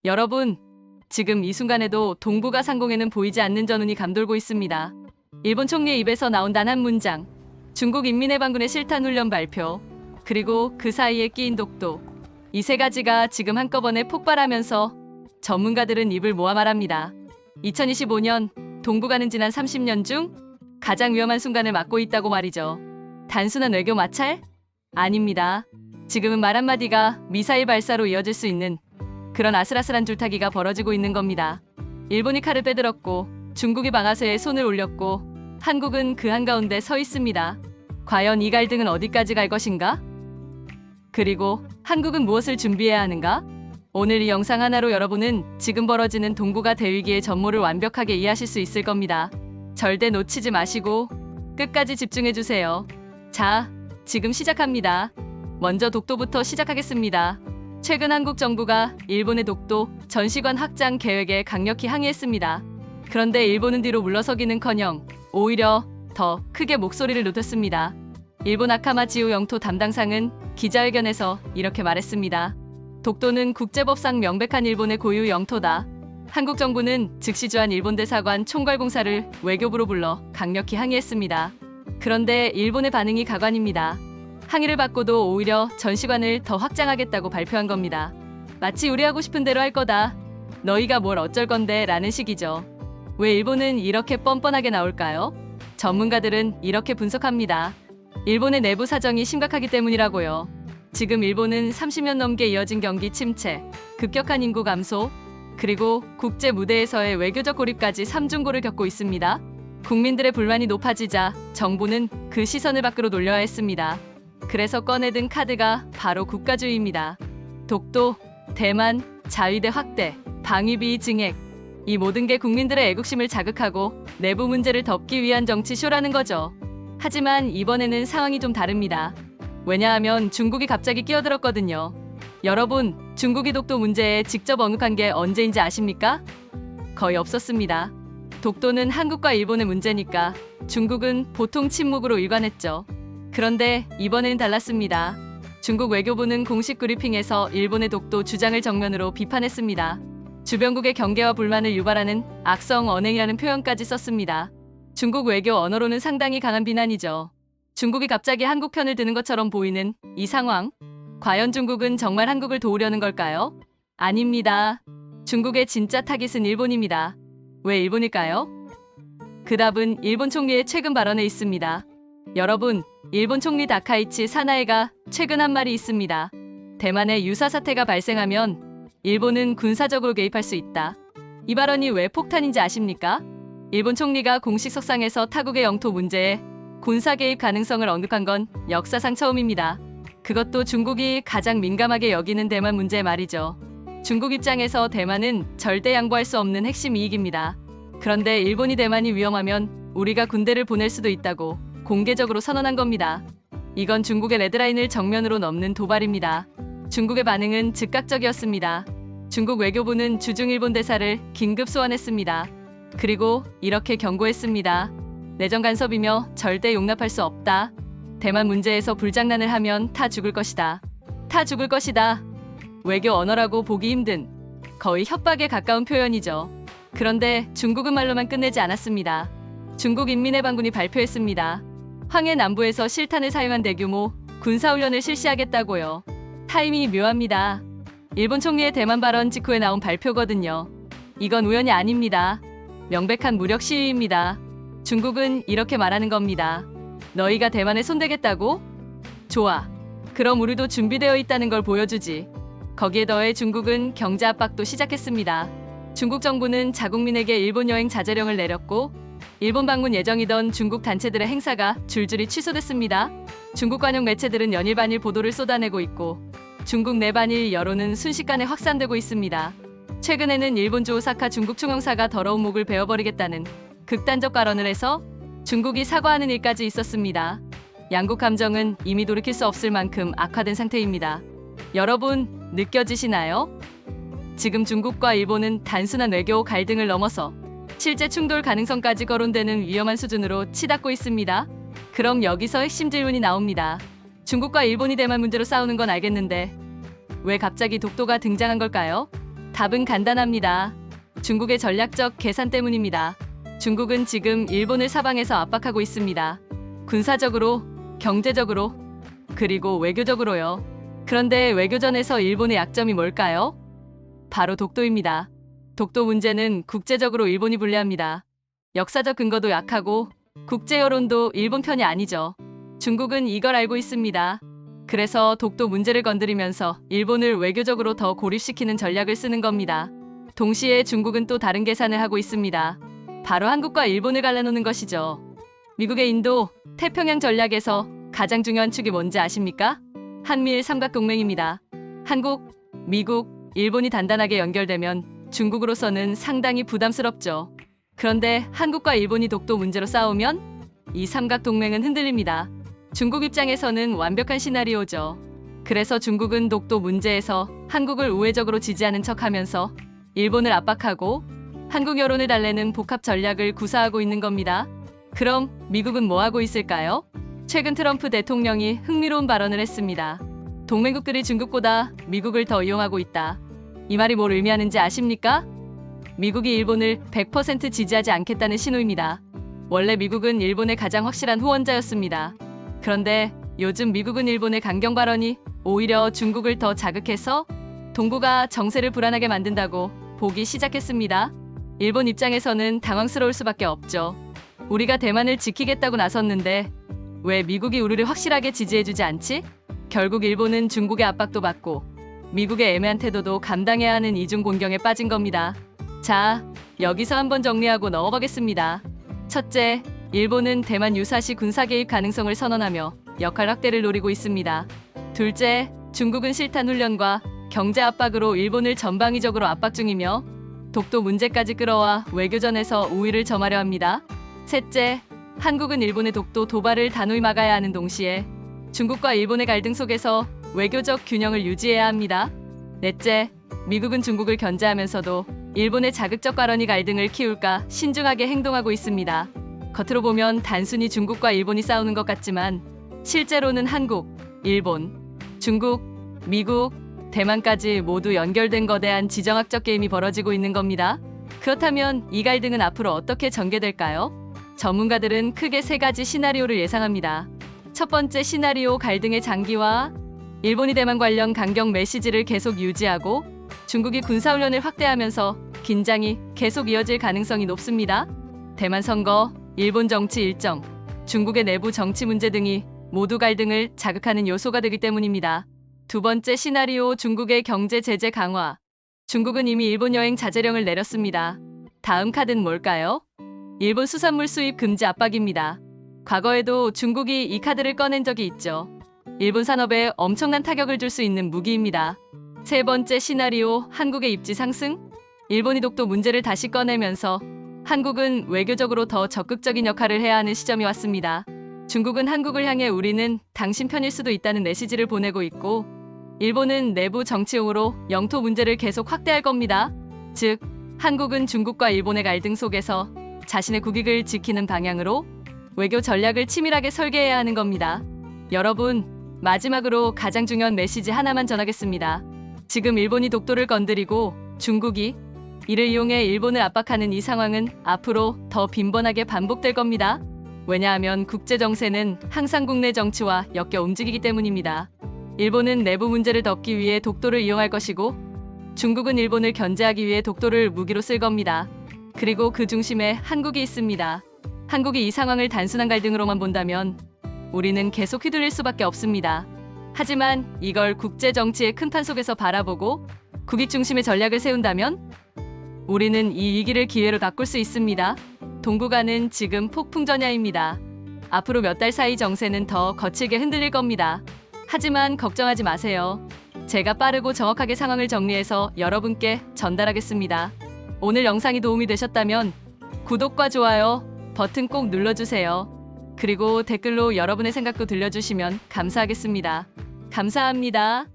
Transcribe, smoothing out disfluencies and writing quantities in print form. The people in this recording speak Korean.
여러분, 지금 이 순간에도 동북아 상공에는 보이지 않는 전운이 감돌고 있습니다. 일본 총리의 입에서 나온 단 한 문장, 중국 인민해방군의 실탄 훈련 발표, 그리고 그 사이에 끼인 독도. 이 세 가지가 지금 한꺼번에 폭발하면서 전문가들은 입을 모아 말합니다. 2025년 동북아는 지난 30년 중 가장 위험한 순간을 맞고 있다고 말이죠. 단순한 외교 마찰? 아닙니다. 지금은 말 한마디가 미사일 발사로 이어질 수 있는 그런 아슬아슬한 줄타기가 벌어지고 있는 겁니다. 일본이 칼을 빼들었고 중국이 방아쇠에 손을 올렸고 한국은 그 한가운데 서 있습니다. 과연 이 갈등은 어디까지 갈 것인가? 그리고 한국은 무엇을 준비해야 하는가? 오늘 이 영상 하나로 여러분은 지금 벌어지는 동북아 대위기의 전모를 완벽하게 이해하실 수 있을 겁니다. 절대 놓치지 마시고 끝까지 집중해주세요. 자, 지금 시작합니다. 먼저 독도부터 시작하겠습니다. 최근 한국 정부가 일본의 독도 전시관 확장 계획에 강력히 항의했습니다. 그런데 일본은 뒤로 물러서기는커녕 오히려 더 크게 목소리를 높였습니다. 일본 아카마지우 영토 담당상은 기자회견에서 이렇게 말했습니다. 독도는 국제법상 명백한 일본의 고유 영토다. 한국 정부는 즉시 주한 일본 대사관 총괄공사를 외교부로 불러 강력히 항의했습니다. 그런데 일본의 반응이 가관입니다. 항의를 받고도 오히려 전시관을 더 확장하겠다고 발표한 겁니다. 마치 우리 하고 싶은 대로 할 거다. 너희가 뭘 어쩔 건데 라는 식이죠. 왜 일본은 이렇게 뻔뻔하게 나올까요? 전문가들은 이렇게 분석합니다. 일본의 내부 사정이 심각하기 때문이라고요. 지금 일본은 30년 넘게 이어진 경기 침체, 급격한 인구 감소, 그리고 국제 무대에서의 외교적 고립까지 삼중고를 겪고 있습니다. 국민들의 불만이 높아지자 정부는 그 시선을 밖으로 돌려야 했습니다. 그래서 꺼내든 카드가 바로 국가주의입니다. 독도, 대만, 자위대 확대, 방위비 증액, 이 모든 게 국민들의 애국심을 자극하고 내부 문제를 덮기 위한 정치 쇼라는 거죠. 하지만 이번에는 상황이 좀 다릅니다. 왜냐하면 중국이 갑자기 끼어들었거든요. 여러분, 중국이 독도 문제에 직접 언급한 게 언제인지 아십니까? 거의 없었습니다. 독도는 한국과 일본의 문제니까 중국은 보통 침묵으로 일관했죠. 그런데 이번에는 달랐습니다. 중국 외교부는 공식 브리핑에서 일본의 독도 주장을 정면으로 비판했습니다. 주변국의 경계와 불만을 유발하는 악성 언행이라는 표현까지 썼습니다. 중국 외교 언어로는 상당히 강한 비난이죠. 중국이 갑자기 한국 편을 드는 것처럼 보이는 이 상황. 과연 중국은 정말 한국을 도우려는 걸까요? 아닙니다. 중국의 진짜 타깃은 일본입니다. 왜 일본일까요? 그 답은 일본 총리의 최근 발언에 있습니다. 여러분, 일본 총리 다카이치 사나에가 최근 한 말이 있습니다. 대만에 유사 사태가 발생하면 일본은 군사적으로 개입할 수 있다. 이 발언이 왜 폭탄인지 아십니까? 일본 총리가 공식 석상에서 타국의 영토 문제에 군사 개입 가능성을 언급한 건 역사상 처음입니다. 그것도 중국이 가장 민감하게 여기는 대만 문제 말이죠. 중국 입장에서 대만은 절대 양보할 수 없는 핵심 이익입니다. 그런데 일본이 대만이 위험하면 우리가 군대를 보낼 수도 있다고 공개적으로 선언한 겁니다. 이건 중국의 레드라인을 정면으로 넘는 도발입니다. 중국의 반응은 즉각적이었습니다. 중국 외교부는 주중 일본 대사를 긴급 소환했습니다. 그리고 이렇게 경고했습니다. 내정 간섭이며 절대 용납할 수 없다. 대만 문제에서 불장난을 하면 타 죽을 것이다. 타 죽을 것이다. 외교 언어라고 보기 힘든, 거의 협박에 가까운 표현이죠. 그런데 중국은 말로만 끝내지 않았습니다. 중국 인민해방군이 발표했습니다. 황해 남부에서 실탄을 사용한 대규모 군사훈련을 실시하겠다고요. 타이밍이 묘합니다. 일본 총리의 대만 발언 직후에 나온 발표거든요. 이건 우연이 아닙니다. 명백한 무력 시위입니다. 중국은 이렇게 말하는 겁니다. 너희가 대만에 손대겠다고? 좋아. 그럼 우리도 준비되어 있다는 걸 보여주지. 거기에 더해 중국은 경제 압박도 시작했습니다. 중국 정부는 자국민에게 일본 여행 자제령을 내렸고 일본 방문 예정이던 중국 단체들의 행사가 줄줄이 취소됐습니다. 중국 관영 매체들은 연일 반일 보도를 쏟아내고 있고 중국 내 반일 여론은 순식간에 확산되고 있습니다. 최근에는 일본주 오사카 중국 총영사가 더러운 목을 베어버리겠다는 극단적 발언을 해서 중국이 사과하는 일까지 있었습니다. 양국 감정은 이미 돌이킬 수 없을 만큼 악화된 상태입니다. 여러분, 느껴지시나요? 지금 중국과 일본은 단순한 외교 갈등을 넘어서 실제 충돌 가능성까지 거론되는 위험한 수준으로 치닫고 있습니다. 그럼 여기서 핵심 질문이 나옵니다. 중국과 일본이 대만 문제로 싸우는 건 알겠는데 왜 갑자기 독도가 등장한 걸까요? 답은 간단합니다. 중국의 전략적 계산 때문입니다. 중국은 지금 일본을 사방에서 압박하고 있습니다. 군사적으로, 경제적으로, 그리고 외교적으로요. 그런데 외교전에서 일본의 약점이 뭘까요? 바로 독도입니다. 독도 문제는 국제적으로 일본이 불리합니다. 역사적 근거도 약하고 국제 여론도 일본 편이 아니죠. 중국은 이걸 알고 있습니다. 그래서 독도 문제를 건드리면서 일본을 외교적으로 더 고립시키는 전략을 쓰는 겁니다. 동시에 중국은 또 다른 계산을 하고 있습니다. 바로 한국과 일본을 갈라놓는 것이죠. 미국의 인도, 태평양 전략에서 가장 중요한 축이 뭔지 아십니까? 한미일 삼각동맹입니다. 한국, 미국, 일본이 단단하게 연결되면 중국으로서는 상당히 부담스럽죠. 그런데 한국과 일본이 독도 문제로 싸우면 이 삼각동맹은 흔들립니다. 중국 입장에서는 완벽한 시나리오죠. 그래서 중국은 독도 문제에서 한국을 우회적으로 지지하는 척하면서 일본을 압박하고 한국 여론을 달래는 복합 전략을 구사하고 있는 겁니다. 그럼 미국은 뭐 하고 있을까요? 최근 트럼프 대통령이 흥미로운 발언을 했습니다. 동맹국들이 중국보다 미국을 더 이용하고 있다. 이 말이 뭘 의미하는지 아십니까? 미국이 일본을 100% 지지하지 않겠다는 신호입니다. 원래 미국은 일본의 가장 확실한 후원자였습니다. 그런데 요즘 미국은 일본의 강경 발언이 오히려 중국을 더 자극해서 동북아 정세를 불안하게 만든다고 보기 시작했습니다. 일본 입장에서는 당황스러울 수밖에 없죠. 우리가 대만을 지키겠다고 나섰는데 왜 미국이 우리를 확실하게 지지해주지 않지? 결국 일본은 중국의 압박도 받고 미국의 애매한 태도도 감당해야 하는 이중 곤경에 빠진 겁니다. 자, 여기서 한번 정리하고 넘어가겠습니다. 첫째, 일본은 대만 유사시 군사 개입 가능성을 선언하며 역할 확대를 노리고 있습니다. 둘째, 중국은 실탄 훈련과 경제 압박으로 일본을 전방위적으로 압박 중이며 독도 문제까지 끌어와 외교전에서 우위를 점하려 합니다. 셋째, 한국은 일본의 독도 도발을 단호히 막아야 하는 동시에 중국과 일본의 갈등 속에서 외교적 균형을 유지해야 합니다. 넷째, 미국은 중국을 견제하면서도 일본의 자극적 발언이 갈등을 키울까 신중하게 행동하고 있습니다. 겉으로 보면 단순히 중국과 일본이 싸우는 것 같지만 실제로는 한국, 일본, 중국, 미국, 대만까지 모두 연결된 거대한 지정학적 게임이 벌어지고 있는 겁니다. 그렇다면 이 갈등은 앞으로 어떻게 전개될까요? 전문가들은 크게 세 가지 시나리오를 예상합니다. 첫 번째 시나리오, 갈등의 장기화. 일본이 대만 관련 강경 메시지를 계속 유지하고 중국이 군사훈련을 확대하면서 긴장이 계속 이어질 가능성이 높습니다. 대만 선거, 일본 정치 일정, 중국의 내부 정치 문제 등이 모두 갈등을 자극하는 요소가 되기 때문입니다. 두 번째 시나리오, 중국의 경제 제재 강화. 중국은 이미 일본 여행 자제령을 내렸습니다. 다음 카드는 뭘까요? 일본 수산물 수입 금지 압박입니다. 과거에도 중국이 이 카드를 꺼낸 적이 있죠. 일본 산업에 엄청난 타격을 줄 수 있는 무기입니다. 세 번째 시나리오, 한국의 입지 상승. 일본이 독도 문제를 다시 꺼내면서 한국은 외교적으로 더 적극적인 역할을 해야 하는 시점이 왔습니다. 중국은 한국을 향해 우리는 당신 편일 수도 있다는 메시지를 보내고 있고 일본은 내부 정치용으로 영토 문제를 계속 확대할 겁니다. 즉, 한국은 중국과 일본의 갈등 속에서 자신의 국익을 지키는 방향으로 외교 전략을 치밀하게 설계해야 하는 겁니다. 여러분, 마지막으로 가장 중요한 메시지 하나만 전하겠습니다. 지금 일본이 독도를 건드리고 중국이 이를 이용해 일본을 압박하는 이 상황은 앞으로 더 빈번하게 반복될 겁니다. 왜냐하면 국제 정세는 항상 국내 정치와 엮여 움직이기 때문입니다. 일본은 내부 문제를 덮기 위해 독도를 이용할 것이고 중국은 일본을 견제하기 위해 독도를 무기로 쓸 겁니다. 그리고 그 중심에 한국이 있습니다. 한국이 이 상황을 단순한 갈등으로만 본다면 우리는 계속 휘둘릴 수밖에 없습니다. 하지만 이걸 국제 정치의 큰 판 속에서 바라보고 국익 중심의 전략을 세운다면 우리는 이 위기를 기회로 바꿀 수 있습니다. 동북아는 지금 폭풍전야입니다. 앞으로 몇 달 사이 정세는 더 거칠게 흔들릴 겁니다. 하지만 걱정하지 마세요. 제가 빠르고 정확하게 상황을 정리해서 여러분께 전달하겠습니다. 오늘 영상이 도움이 되셨다면 구독과 좋아요 버튼 꼭 눌러주세요. 그리고 댓글로 여러분의 생각도 들려주시면 감사하겠습니다. 감사합니다.